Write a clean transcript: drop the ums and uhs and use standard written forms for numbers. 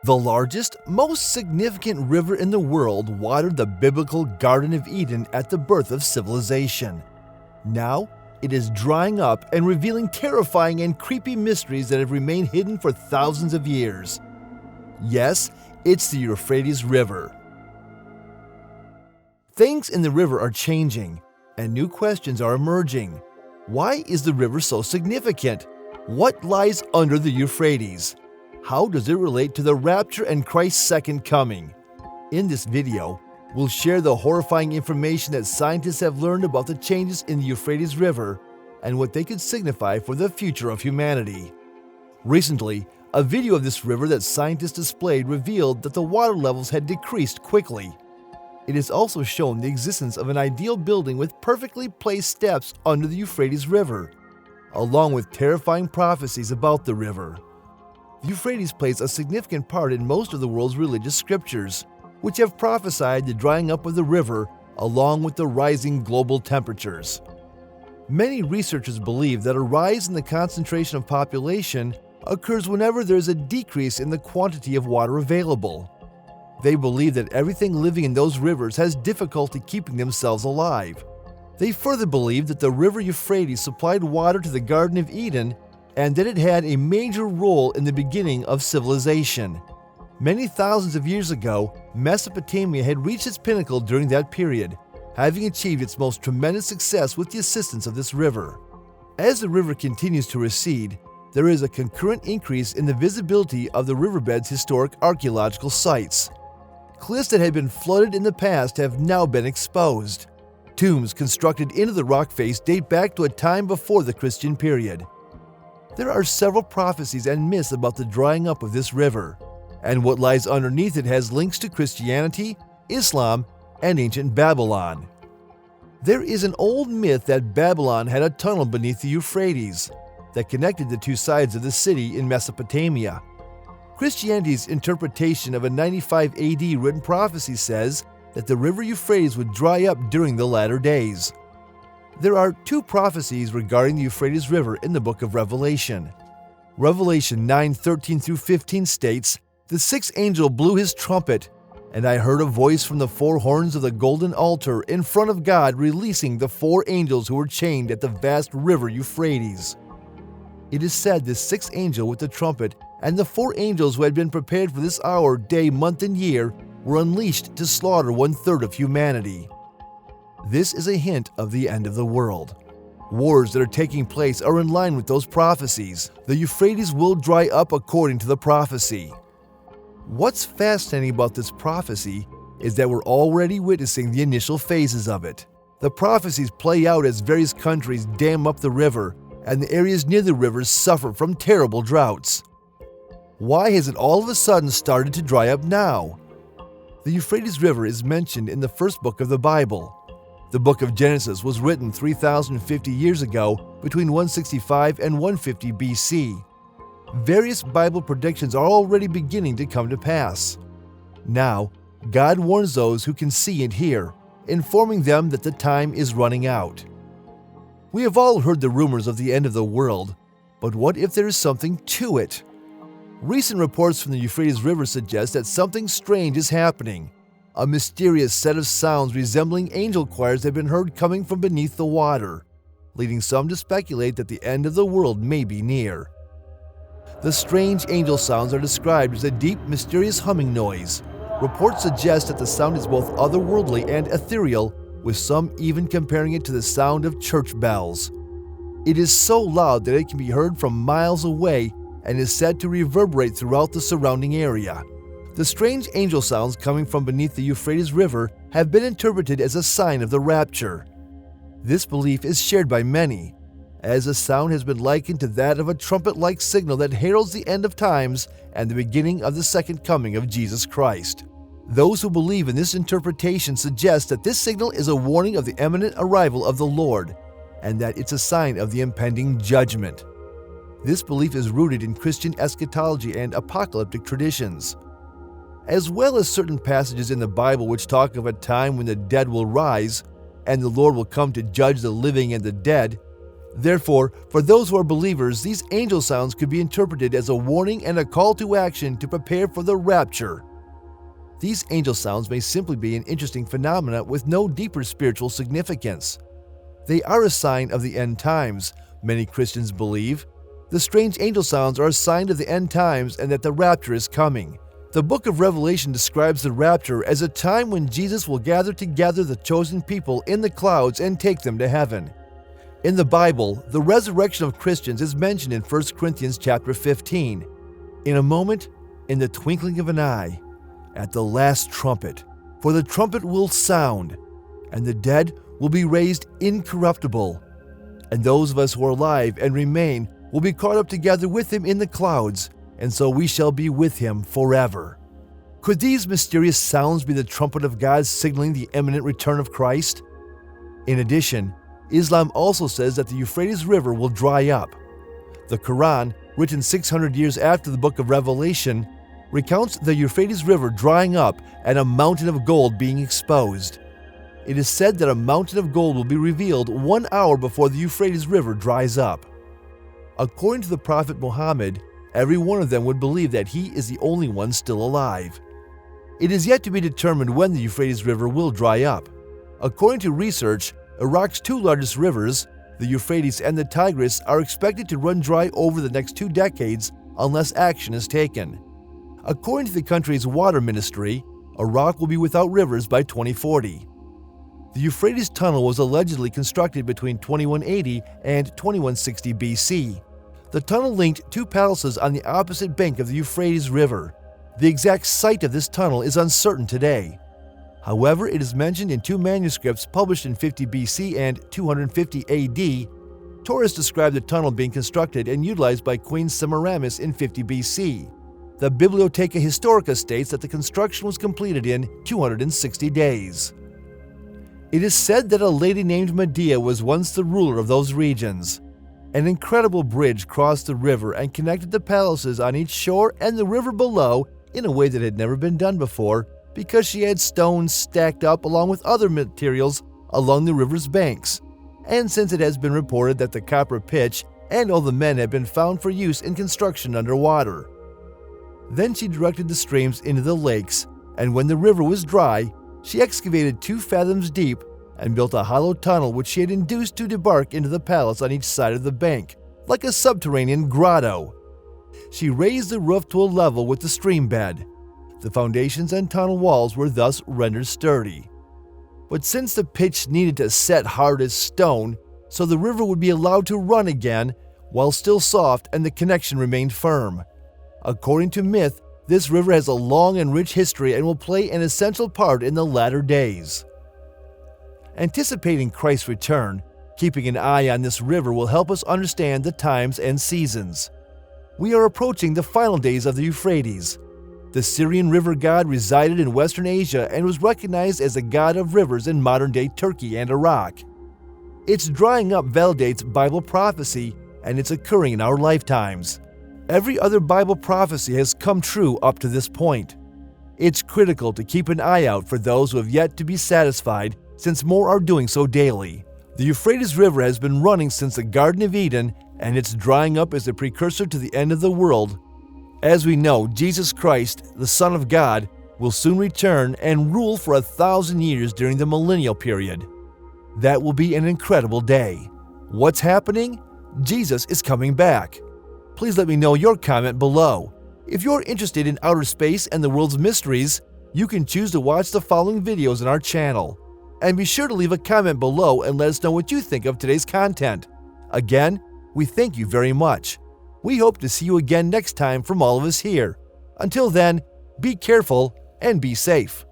The largest, most significant river in the world watered the biblical Garden of Eden at the birth of civilization. Now, it is drying up and revealing terrifying and creepy mysteries that have remained hidden for thousands of years. Yes, it's the Euphrates River. Things in the river are changing, and new questions are emerging. Why is the river so significant? What lies under the Euphrates? How does it relate to the rapture and Christ's second coming? In this video, we'll share the horrifying information that scientists have learned about the changes in the Euphrates River and what they could signify for the future of humanity. Recently, a video of this river that scientists displayed revealed that the water levels had decreased quickly. It has also shown the existence of an ideal building with perfectly placed steps under the Euphrates River, along with terrifying prophecies about the river. The Euphrates plays a significant part in most of the world's religious scriptures, which have prophesied the drying up of the river along with the rising global temperatures. Many researchers believe that a rise in the concentration of population occurs whenever there is a decrease in the quantity of water available. They believe that everything living in those rivers has difficulty keeping themselves alive. They further believe that the river Euphrates supplied water to the Garden of Eden and that it had a major role in the beginning of civilization. Many thousands of years ago, Mesopotamia had reached its pinnacle during that period, having achieved its most tremendous success with the assistance of this river. As the river continues to recede, there is a concurrent increase in the visibility of the riverbed's historic archaeological sites. Cliffs that had been flooded in the past have now been exposed. Tombs constructed into the rock face date back to a time before the Christian period. There are several prophecies and myths about the drying up of this river, and what lies underneath it has links to Christianity, Islam, and ancient Babylon. There is an old myth that Babylon had a tunnel beneath the Euphrates that connected the two sides of the city in Mesopotamia. Christianity's interpretation of a 95 AD written prophecy says that the river Euphrates would dry up during the latter days. There are two prophecies regarding the Euphrates River in the book of Revelation. Revelation 9:13-15 states, "The sixth angel blew his trumpet, and I heard a voice from the four horns of the golden altar in front of God releasing the four angels who were chained at the vast river Euphrates." It is said this sixth angel with the trumpet and the four angels who had been prepared for this hour, day, month, and year were unleashed to slaughter 1/3 of humanity. This is a hint of the end of the world. Wars that are taking place are in line with those prophecies. The Euphrates will dry up according to the prophecy. What's fascinating about this prophecy is that we're already witnessing the initial phases of it. The prophecies play out as various countries dam up the river, and the areas near the rivers suffer from terrible droughts. Why has it all of a sudden started to dry up now? The Euphrates River is mentioned in the first book of the Bible. The book of Genesis was written 3,050 years ago, between 165 and 150 BC. Various Bible predictions are already beginning to come to pass. Now, God warns those who can see and hear, informing them that the time is running out. We have all heard the rumors of the end of the world, but what if there is something to it? Recent reports from the Euphrates River suggest that something strange is happening. A mysterious set of sounds resembling angel choirs have been heard coming from beneath the water, leading some to speculate that the end of the world may be near. The strange angel sounds are described as a deep, mysterious humming noise. Reports suggest that the sound is both otherworldly and ethereal, with some even comparing it to the sound of church bells. It is so loud that it can be heard from miles away and is said to reverberate throughout the surrounding area. The strange angel sounds coming from beneath the Euphrates River have been interpreted as a sign of the rapture. This belief is shared by many, as the sound has been likened to that of a trumpet-like signal that heralds the end of times and the beginning of the second coming of Jesus Christ. Those who believe in this interpretation suggest that this signal is a warning of the imminent arrival of the Lord, and that it's a sign of the impending judgment. This belief is rooted in Christian eschatology and apocalyptic traditions, as well as certain passages in the Bible which talk of a time when the dead will rise and the Lord will come to judge the living and the dead. Therefore, for those who are believers, these angel sounds could be interpreted as a warning and a call to action to prepare for the rapture. These angel sounds may simply be an interesting phenomena with no deeper spiritual significance. They are a sign of the end times, many Christians believe. The strange angel sounds are a sign of the end times and that the rapture is coming. The book of Revelation describes the rapture as a time when Jesus will gather together the chosen people in the clouds and take them to heaven. In the Bible, the resurrection of Christians is mentioned in 1 Corinthians chapter 15. In a moment, in the twinkling of an eye, at the last trumpet, for the trumpet will sound, and the dead will be raised incorruptible, and those of us who are alive and remain will be caught up together with him in the clouds, and so we shall be with him forever. Could these mysterious sounds be the trumpet of God signaling the imminent return of Christ? In addition, Islam also says that the Euphrates River will dry up. The Quran, written 600 years after the book of Revelation, recounts the Euphrates River drying up and a mountain of gold being exposed. It is said that a mountain of gold will be revealed 1 hour before the Euphrates River dries up. According to the Prophet Muhammad, every one of them would believe that he is the only one still alive. It is yet to be determined when the Euphrates River will dry up. According to research, Iraq's two largest rivers, the Euphrates and the Tigris, are expected to run dry over the next 2 decades unless action is taken. According to the country's water ministry, Iraq will be without rivers by 2040. The Euphrates Tunnel was allegedly constructed between 2180 and 2160 BC. The tunnel linked 2 palaces on the opposite bank of the Euphrates River. The exact site of this tunnel is uncertain today. However, it is mentioned in 2 manuscripts published in 50 BC and 250 AD. Tourists describe the tunnel being constructed and utilized by Queen Semiramis in 50 BC. The Bibliotheca Historica states that the construction was completed in 260 days. It is said that a lady named Medea was once the ruler of those regions. An incredible bridge crossed the river and connected the palaces on each shore and the river below in a way that had never been done before, because she had stones stacked up along with other materials along the river's banks, and since it has been reported that the copper pitch and all the men have been found for use in construction underwater. Then she directed the streams into the lakes, and when the river was dry, she excavated 2 fathoms deep and built a hollow tunnel which she had induced to debark into the palace on each side of the bank, like a subterranean grotto. She raised the roof to a level with the stream bed. The foundations and tunnel walls were thus rendered sturdy. But since the pitch needed to set hard as stone, so the river would be allowed to run again while still soft and the connection remained firm. According to myth, this river has a long and rich history and will play an essential part in the latter days. Anticipating Christ's return, keeping an eye on this river will help us understand the times and seasons. We are approaching the final days of the Euphrates. The Syrian river god resided in Western Asia and was recognized as the god of rivers in modern-day Turkey and Iraq. Its drying up validates Bible prophecy, and it's occurring in our lifetimes. Every other Bible prophecy has come true up to this point. It's critical to keep an eye out for those who have yet to be satisfied, since more are doing so daily. The Euphrates River has been running since the Garden of Eden, and its drying up is a precursor to the end of the world. As we know, Jesus Christ, the Son of God, will soon return and rule for 1,000 years during the millennial period. That will be an incredible day. What's happening? Jesus is coming back. Please let me know your comment below. If you're interested in outer space and the world's mysteries, you can choose to watch the following videos on our channel. And be sure to leave a comment below and let us know what you think of today's content. Again, we thank you very much. We hope to see you again next time from all of us here. Until then, be careful and be safe.